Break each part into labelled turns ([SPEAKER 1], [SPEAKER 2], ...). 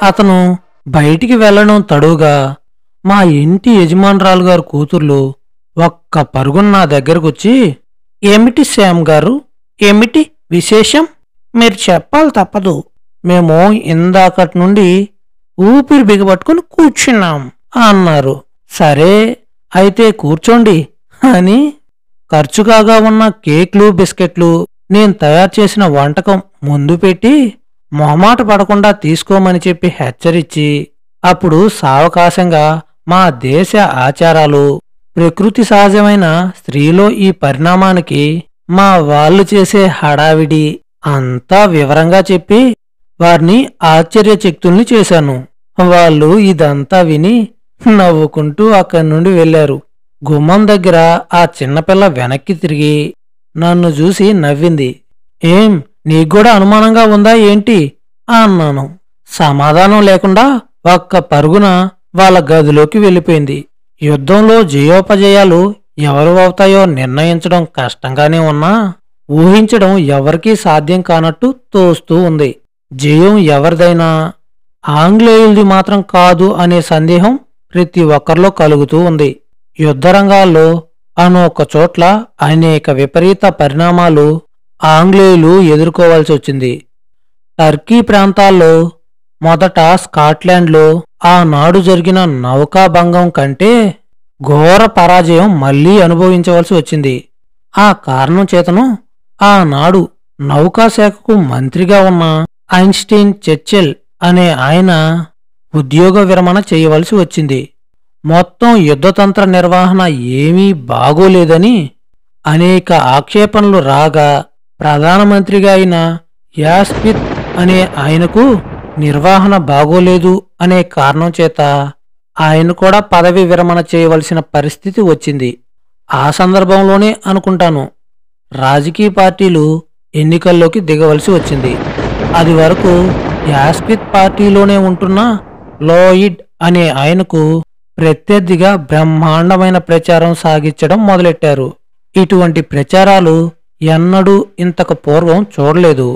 [SPEAKER 1] అతను బయటికి వెళ్లడం తడువుగా మా ఇంటి యజమానురాలు గారు కూతుర్లు ఒక్క పరుగున నా దగ్గరకొచ్చి, ఏమిటి శ్యామ్ గారు, ఏమిటి విశేషం? మీరు చెప్పాలి తప్పదు. మేము ఇందాకటి నుండి ఊపిరి బిగబట్టుకుని కూర్చున్నాం అన్నారు. సరే అయితే కూర్చోండి అని ఖర్చుకాగా ఉన్న కేక్లు బిస్కెట్లు నేను తయారు చేసిన వంటకం ముందు పెట్టి మొహమాట పడకుండా తీసుకోమని చెప్పి హెచ్చరించి, అప్పుడు సావకాశంగా మా దేశ ఆచారాలు, ప్రకృతి సహజమైన స్త్రీలో ఈ పరిణామానికి మా వాళ్ళు చేసే హడావిడి అంతా వివరంగా చెప్పి వారిని ఆశ్చర్యచకితుల్ని చేశాను. వాళ్ళు ఇదంతా విని నవ్వుకుంటూ అక్కడి నుండి వెళ్లారు. గుమ్మం దగ్గర ఆ చిన్నపిల్ల వెనక్కి తిరిగి నన్ను చూసి నవ్వింది. ఏం, నీకూడా అనుమానంగా ఉందా ఏంటి అన్నాను. సమాధానం లేకుండా ఒక్క పరుగున వాళ్ళ గదిలోకి వెళ్ళిపోయింది. యుద్ధంలో జయోపజయాలు ఎవరు అవుతాయో నిర్ణయించడం కష్టంగానే ఉన్నా ఊహించడం ఎవరికీ సాధ్యం కానట్టు తోస్తూ ఉంది. జయం ఎవరిదైనా ఆంగ్లేయులది మాత్రం కాదు అనే సందేహం ప్రతి ఒక్కరిలో కలుగుతూ ఉంది. యుద్ధరంగాల్లో అనొక చోట్ల అనేక విపరీత పరిణామాలు ఆంగ్లేయులు ఎదుర్కోవాల్సి వచ్చింది. టర్కీ ప్రాంతాల్లో మొదట స్కాట్లాండ్లో ఆనాడు జరిగిన నౌకాభంగం కంటే ఘోర పరాజయం మళ్లీ అనుభవించవలసి వచ్చింది. ఆ కారణం చేతను ఆనాడు నౌకాశాఖకు మంత్రిగా ఉన్న ఐన్స్టీన్ చర్చిల్ అనే ఆయన ఉద్యోగ విరమణ చేయవలసి వచ్చింది. మొత్తం యుద్ధతంత్ర నిర్వహణ ఏమీ బాగోలేదని అనేక ఆక్షేపణలు రాగా ప్రధానమంత్రిగా అయిన యాస్పిత్ అనే ఆయనకు నిర్వహణ బాగోలేదు అనే కారణం చేత ఆయన కూడా పదవి విరమణ చేయవలసిన పరిస్థితి వచ్చింది. ఆ సందర్భంలోనే అనుకుంటాను రాజకీయ పార్టీలు ఎన్నికల్లోకి దిగవలసి వచ్చింది. అది వరకు యాస్పిత్ పార్టీలోనే ఉంటున్న లోయిడ్ అనే ఆయనకు ప్రత్యర్థిగా బ్రహ్మాండమైన ప్రచారం సాగించడం మొదలెట్టారు. ఇటువంటి ప్రచారాలు ఎన్నడూ ఇంతకు పూర్వం చూడలేదు.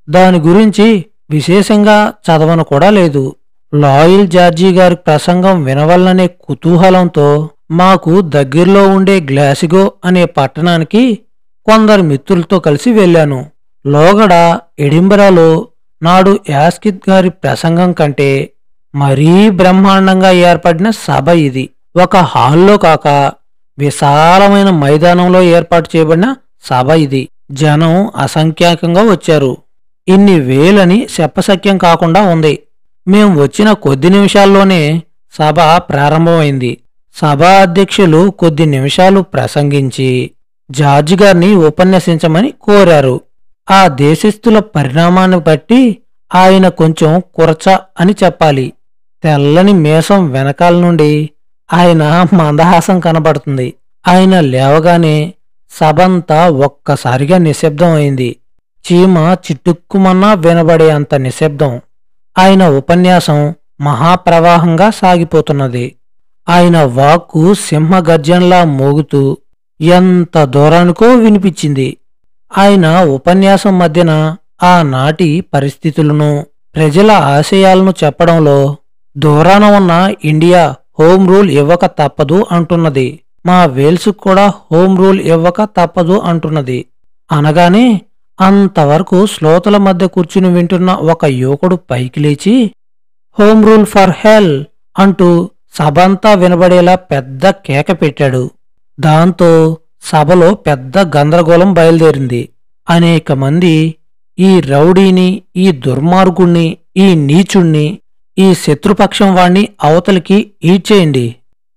[SPEAKER 1] దాని గురించి విశేషంగా చదవను కూడా లేదు. లాయల్ జార్జీ గారి ప్రసంగం వినవల్లనే కుతూహలంతో మాకు దగ్గరలో ఉండే గ్లాసిగో అనే పట్టణానికి కొందరు మిత్రులతో కలిసి వెళ్ళాను. లోగడ ఎడింబరాలో నాడు యాస్కిత్ గారి ప్రసంగం కంటే మరీ బ్రహ్మాండంగా ఏర్పడిన సభ ఇది. ఒక హాల్లో కాక విశాలమైన మైదానంలో ఏర్పాటు చేయబడిన సభ ఇది. జనం అసంఖ్యాకంగా వచ్చారు. ఇన్ని వేలని చెప్పశక్యం కాకుండా ఉంది. మేం వచ్చిన కొద్ది నిమిషాల్లోనే సభ ప్రారంభమైంది. సభా అధ్యక్షులు కొద్ది నిమిషాలు ప్రసంగించి జార్జి గారిని ఉపన్యసించమని కోరారు. ఆ దేశస్థుల పరిణామాన్ని బట్టి ఆయన కొంచెం కురచ అని చెప్పాలి. తెల్లని మీసం వెనకాల నుండి ఆయన మందహాసం కనబడుతుంది. ఆయన లేవగానే సభంతా ఒక్కసారిగా నిశ్శబ్దం అయింది. చీమ చిట్టుక్కుమన్నా వినబడే అంత నిశ్శబ్దం. ఆయన ఉపన్యాసం మహాప్రవాహంగా సాగిపోతున్నది. ఆయన వాక్కు సింహగర్జనలా మోగుతూ ఎంత దూరానికో వినిపించింది. ఆయన ఉపన్యాసం మధ్యన ఆనాటి పరిస్థితులను, ప్రజల ఆశయాలను చెప్పడంలో దూరాన ఉన్న ఇండియా హోం రూల్ ఇవ్వక తప్పదు అంటున్నది, మా వేల్స్ కూడా హోం రూల్ ఇవ్వక తప్పదు అంటున్నది అనగానే అంతవరకు శ్రోతల మధ్య కూర్చుని వింటున్న ఒక యువకుడు పైకి లేచి హోం రూల్ ఫర్ హెల్ అంటూ సభంతా వినబడేలా పెద్ద కేక పెట్టాడు. దాంతో సభలో పెద్ద గందరగోళం బయలుదేరింది. అనేక మంది ఈ రౌడీని, ఈ దుర్మార్గుణ్ణి, ఈ నీచుణ్ణి, ఈ శత్రుపక్షం వాణ్ణి అవతలికి ఈడ్చేయండి,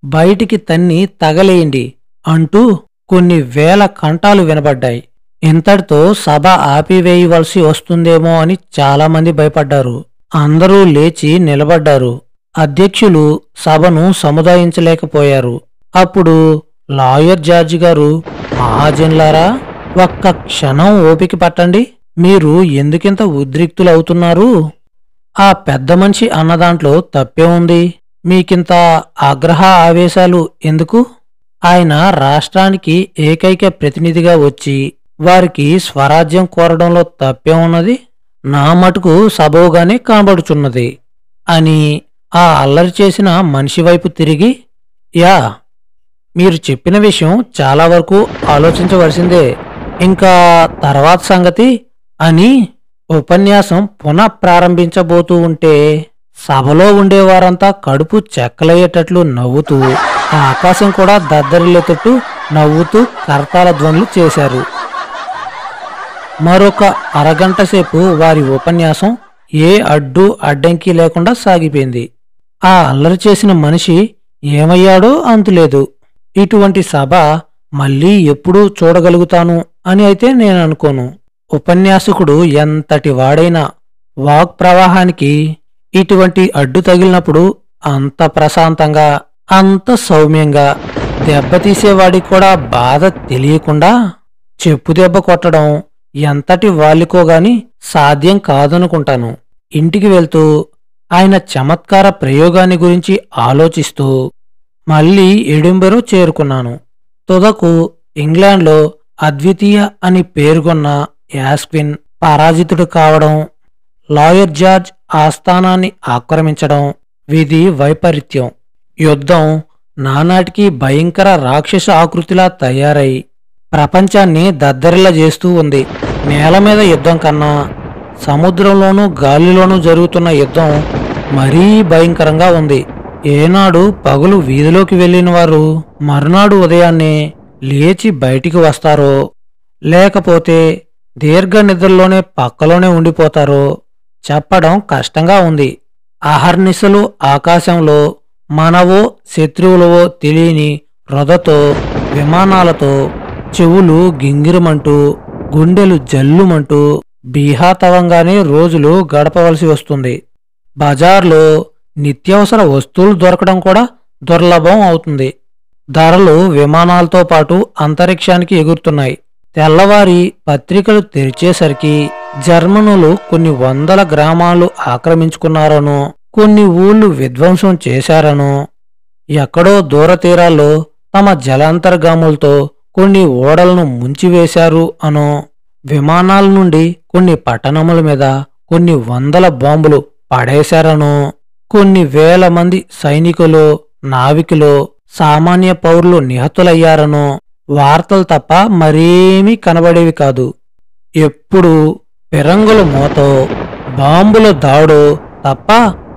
[SPEAKER 1] బయటికి తన్ని తగలేయండి అంటూ కొన్ని వేల కంఠాలు వినబడ్డాయి. ఇంతటితో సభ ఆపివేయవలసి వస్తుందేమో అని చాలామంది భయపడ్డారు. అందరూ లేచి నిలబడ్డారు. అధ్యక్షులు సభను సముదాయించలేకపోయారు. అప్పుడు లాయర్ జార్జి గారు, మహాజన్లారా, ఒక్క క్షణం ఓపిక పట్టండి. మీరు ఎందుకింత ఉద్రిక్తులవుతున్నారు? ఆ పెద్ద మనిషి అన్నదాంట్లో తప్పే ఉంది. మీకింత ఆగ్రహ ఆవేశాలు ఎందుకు? ఆయన రాష్ట్రానికి ఏకైక ప్రతినిధిగా వచ్చి వారికి స్వరాజ్యం కోరడంలో తప్పే ఉన్నది. నా మటుకు సబవుగానే కనబడుచున్నది. అని ఆ అల్లరి చేసిన మనిషి వైపు తిరిగి, యా, మీరు చెప్పిన విషయం చాలా వరకు ఆలోచించవలసిందే. ఇంకా తర్వాత సంగతి అని ఉపన్యాసం పునః ప్రారంభించబోతూ ఉంటే సభలో ఉండేవారంతా కడుపు చెక్కలయ్యేటట్లు నవ్వుతూ, ఆ ఆకాశం కూడా దద్దరిల్లేటట్టు నవ్వుతూ కరతాళ ధ్వనులు చేశారు. మరొక అరగంట సేపు వారి ఉపన్యాసం ఏ అడ్డంకి లేకుండా సాగిపోయింది. ఆ అల్లరి చేసిన మనిషి ఏమయ్యాడో అంతులేదు. ఇటువంటి సభ మళ్ళీ ఎప్పుడూ చూడగలుగుతాను అని అయితే నేను అనుకోను. ఉపన్యాసకుడు ఎంతటి వాడైనా వాక్ ప్రవాహానికి ఇటువంటి అడ్డు తగిలినప్పుడు అంత ప్రశాంతంగా, అంత సౌమ్యంగా, దెబ్బతీసేవాడికి కూడా బాధ తెలియకుండా చెప్పు దెబ్బ కొట్టడం ఎంతటి వాళ్ళకోగాని సాధ్యం కాదనుకుంటాను. ఇంటికి వెళ్తూ ఆయన చమత్కార ప్రయోగాన్ని గురించి ఆలోచిస్తూ మళ్ళీ ఎడింబరో చేరుకున్నాను. తుదకు ఇంగ్లాండ్లో అద్వితీయ అని పేర్కొన్న యాస్క్విన్ పరాజితుడు కావడం, లాయర్ జార్జ్ ఆస్థానాన్ని ఆక్రమించడం విధి వైపరీత్యం. యుద్ధం నానాటికి భయంకర రాక్షస ఆకృతిలా తయారై ప్రపంచాన్ని దద్దరిల్ల చేస్తూ ఉంది. నేల మీద యుద్ధం కన్నా సముద్రంలోనూ గాలిలోనూ జరుగుతున్న యుద్ధం మరీ భయంకరంగా ఉంది. ఏనాడు పగులు వీధిలోకి వెళ్లిన వారు మరునాడు ఉదయాన్నే లేచి బయటికి వస్తారో, లేకపోతే దీర్ఘ నిద్రలోనే పక్కలోనే ఉండిపోతారో చెప్పడం కష్టంగా ఉంది. అహర్నిశలు ఆకాశంలో మనవో శత్రువులవో తెలియని రొదతో, విమానాలతో చెవులు గింగిరమంటూ, గుండెలు జల్లుమంటూ బీహాతవంగానే రోజులు గడపవలసి వస్తుంది. బజార్లో నిత్యావసర వస్తువులు దొరకడం కూడా దుర్లభం అవుతుంది. ధరలు విమానాలతో పాటు అంతరిక్షానికి ఎగురుతున్నాయి. తెల్లవారి పత్రికలు తెరిచేసరికి జర్మనులు కొన్ని వందల గ్రామాలు ఆక్రమించుకున్నారనో, కొన్ని ఊళ్ళు విధ్వంసం చేశారనో, ఎక్కడో దూరతీరాల్లో తమ జలాంతర్గాములతో కొన్ని ఓడలను ముంచివేశారు అనో, విమానాల నుండి కొన్ని పట్టణముల మీద కొన్ని వందల బాంబులు పడేశారనో, కొన్ని వేల మంది సైనికులు, నావికులు, సామాన్య పౌరులు నిహతులయ్యారనో వార్తలు తప్ప మరేమీ కనబడేవి కాదు. ఎప్పుడు పిరంగుల మోతో, బాంబుల దాడో తప్ప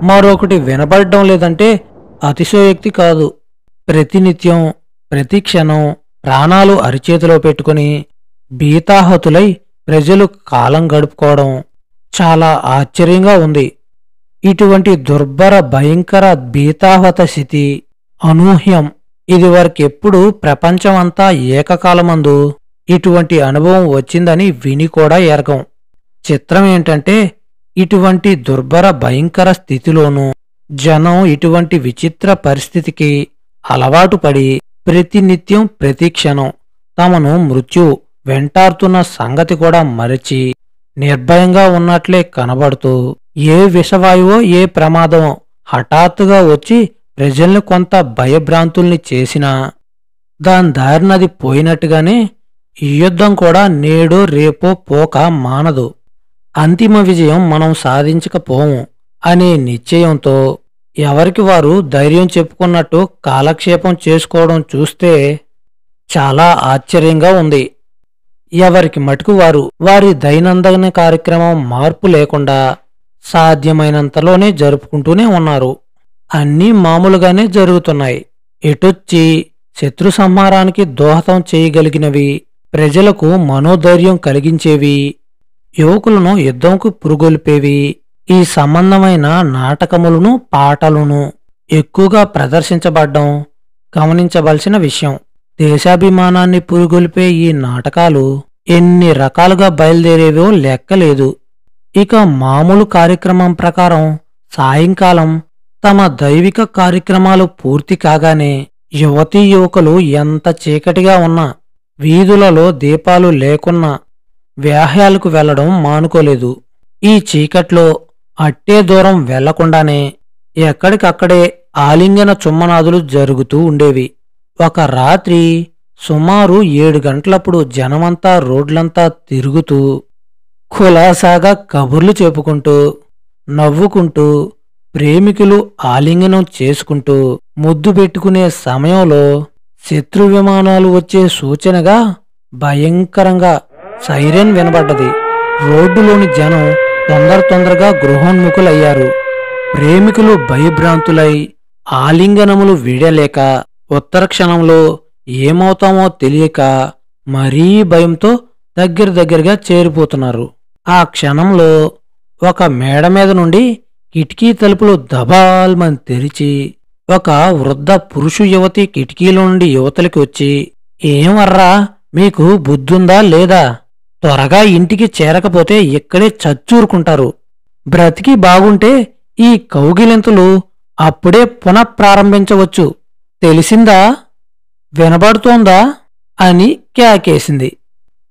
[SPEAKER 1] మరొకటి వినబడడం లేదంటే అతిశయోక్తి కాదు. ప్రతినిత్యం, ప్రతి క్షణం ప్రాణాలు అరిచేతిలో పెట్టుకుని భీతాహతులై ప్రజలు కాలం గడుపుకోవడం చాలా ఆశ్చర్యంగా ఉంది. ఇటువంటి దుర్భర భయంకర భీతాహత స్థితి అనూహ్యం. ఇదివరకెప్పుడు ప్రపంచమంతా ఏకకాలమందు ఇటువంటి అనుభవం వచ్చిందని విని కూడా ఎరగం. చిత్రం ఏంటంటే, ఇటువంటి దుర్భర భయంకర స్థితిలోనూ జనం ఇటువంటి విచిత్ర పరిస్థితికి అలవాటు పడి ప్రతినిత్యం ప్రతిక్షణం తమను మృత్యు వెంటాడుతున్న సంగతి కూడా మరచి నిర్భయంగా ఉన్నట్లే కనబడుతూ, ఏ విషవాయువో ఏ ప్రమాదమో హఠాత్తుగా వచ్చి ప్రజల్ని కొంత భయభ్రాంతుల్ని చేసినా దాని దారినది పోయినట్టుగానే ఈ యుద్ధం కూడా నేడో రేపో పోక మానదు. అంతిమ విజయం మనం సాధించకపోము అనే నిశ్చయంతో ఎవరికి వారు ధైర్యం చెప్పుకున్నట్టు కాలక్షేపం చేసుకోవడం చూస్తే చాలా ఆశ్చర్యంగా ఉంది. ఎవరికి మటుకు వారు వారి దైనందిన కార్యక్రమం మార్పు లేకుండా సాధ్యమైనంతలోనే జరుపుకుంటూనే ఉన్నారు. అన్నీ మామూలుగానే జరుగుతున్నాయి. ఎటొచ్చి శత్రు సంహారానికి దోహదం చేయగలిగినవి, ప్రజలకు మనోధైర్యం కలిగించేవి, యువకులను యుద్ధంకు పురుగొల్పేవి ఈ సంబంధమైన నాటకములను, పాటలను ఎక్కువగా ప్రదర్శించబడ్డం గమనించవలసిన విషయం. దేశాభిమానాన్ని పురుగొల్పే ఈ నాటకాలు ఎన్ని రకాలుగా బయలుదేరేవో లెక్కలేదు. ఇక మామూలు కార్యక్రమం ప్రకారం సాయంకాలం తమ దైవిక కార్యక్రమాలు పూర్తి కాగానే యువతీ యువకులు ఎంత చీకటిగా ఉన్నా, వీధులలో దీపాలు లేకున్నా వ్యాహ్యాలకు వెళ్లడం మానుకోలేదు. ఈ చీకట్లో అట్టే దూరం వెళ్లకుండానే ఎక్కడికక్కడే ఆలింగన చుమ్మనాదులు జరుగుతూ ఉండేవి. ఒక రాత్రి సుమారు 7 గంటలప్పుడు జనమంతా రోడ్లంతా తిరుగుతూ కులాసాగా కబుర్లు చెప్పుకుంటూ, నవ్వుకుంటూ, ప్రేమికులు ఆలింగనం చేసుకుంటూ ముద్దు పెట్టుకునే సమయంలో శత్రు విమానాలు వచ్చే సూచనగా భయంకరంగా సైరన్ వినబడ్డది. రోడ్డులోని జనం తొందరగా గృహోన్ముఖులయ్యారు. ప్రేమికులు భయభ్రాంతులై ఆలింగనములు వీడలేక ఉత్తర క్షణంలో ఏమవుతామో తెలియక మరీ భయంతో దగ్గరగా చేరిపోతున్నారు. ఆ క్షణంలో ఒక మేడ మీద నుండి కిటికీ తలుపులు దబాల్మని తెరిచి ఒక వృద్ధ పురుషు యువతి కిటికీలో నుండి యువతలకి వచ్చి, ఏమర్రా, మీకు బుద్ధుందా లేదా? త్వరగా ఇంటికి చేరకపోతే ఇక్కడే చచ్చూరుకుంటారు. బ్రతికి బాగుంటే ఈ కౌగిలింతలు అప్పుడే పునఃప్రారంభించవచ్చు. తెలిసిందా? వినబడుతోందా అని కేకేసింది.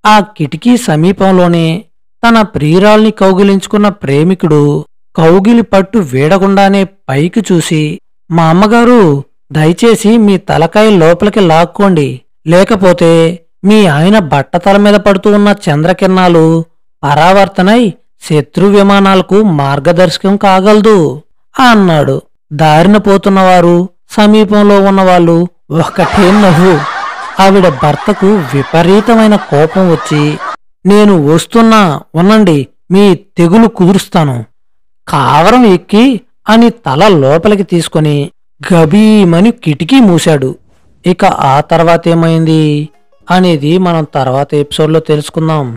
[SPEAKER 1] ఆ కిటికీ సమీపంలోనే తన ప్రియురాల్ని కౌగిలించుకున్న ప్రేమికుడు కౌగిలి పట్టు వీడకుండానే పైకి చూసి, మా అమ్మగారు, దయచేసి మీ తలకాయ లోపలికి లాక్కోండి, లేకపోతే మీ ఆయన బట్టతల మీద పడుతూ ఉన్న చంద్రకిరణాలు పరావర్తనై శత్రు విమానాలకు మార్గదర్శకం కాగలదు అన్నాడు. దారిన పోతున్నవారు, సమీపంలో ఉన్నవాళ్ళు ఒకటే నవ్వు. ఆవిడ భర్తకు విపరీతమైన కోపం వచ్చి, నేను వస్తున్నా, ఉండండి, మీ తెగులు కుదురుస్తాను, కావరం ఎక్కి అని తల లోపలికి తీసుకొని గబీమని కిటికీ మూశాడు. ఇక ఆ తర్వాతేమైంది అనేది మనం తర్వాత ఎపిసోడ్లో తెలుసుకుందాం.